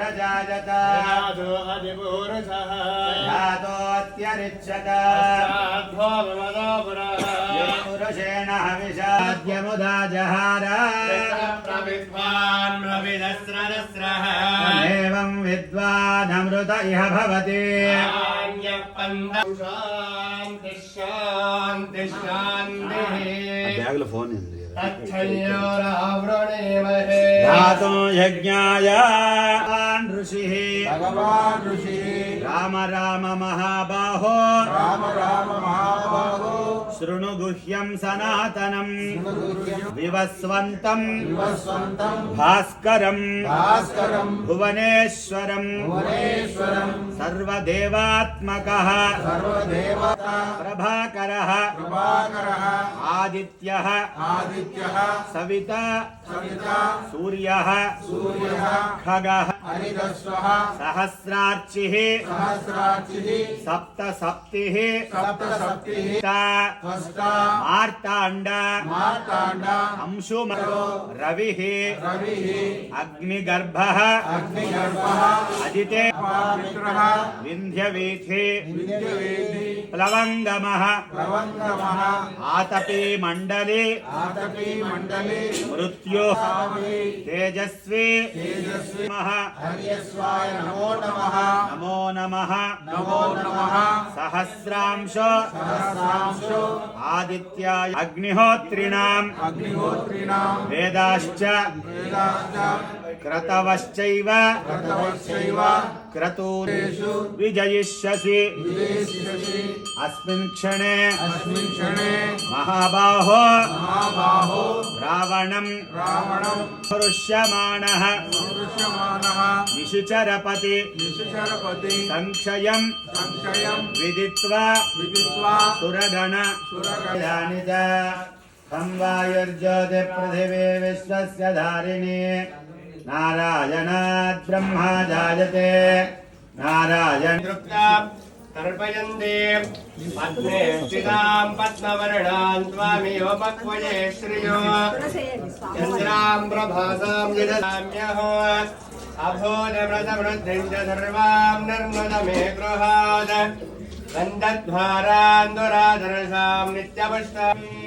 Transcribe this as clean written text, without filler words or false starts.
प्रजायत यातो अधिपुरुषः यातोऽत्यरिच्यत पुरुषेण हविषाद्यमुदा जहार प्रविद्वान् प्रविदस्रदस्रः एवं विद्वानमृत इह भवति शान्ति शान्ति शान्तिः फोन धातु यज्ञाय ऋषिः भगवान् ऋषिः राम राम महाबाहो शृणु गुह्यं सनातनं विवस्वन्तं भास्करं भुवनेश्वरं सर्वदेवात्मकः प्रभाकरः आदित्यः सविता सूर्यः खगः सहस्रार्चिः सप्तसप्तिः मार्ताण्ड अंशुमरो रविः अग्निगर्भः अदिते विन्ध्यवीथि प्लवङ्गमः आतपी मण्डले मृत्यो तेजस्वी नमो नमः सहस्रांशो आदित्याय अग्निहोत्रिणां वेदाश्च क्रतवश्चैव क्रतूरेषु विजयिष्यसि अस्मिन् क्षणे महाबाहो रावणं हृष्यमाणः निशिचरपति संक्षयं विदित्वा सुरगण संवायुर्ज्योति पृथिवी विश्वस्य धारिणी नारायणात् ब्रह्मा जायते नारायण तर्पयन्ते पद्मे स्थितां पद्मवर्णां त्वामियो पक्वये श्रियो चन्द्रां प्रभासां यदसाम्यहो अभूतव्रतवृद्धिं च सर्वां निर्मद मे गृहात् गन्धद्वारान् दुरादर्शां नित्यपुष्टामि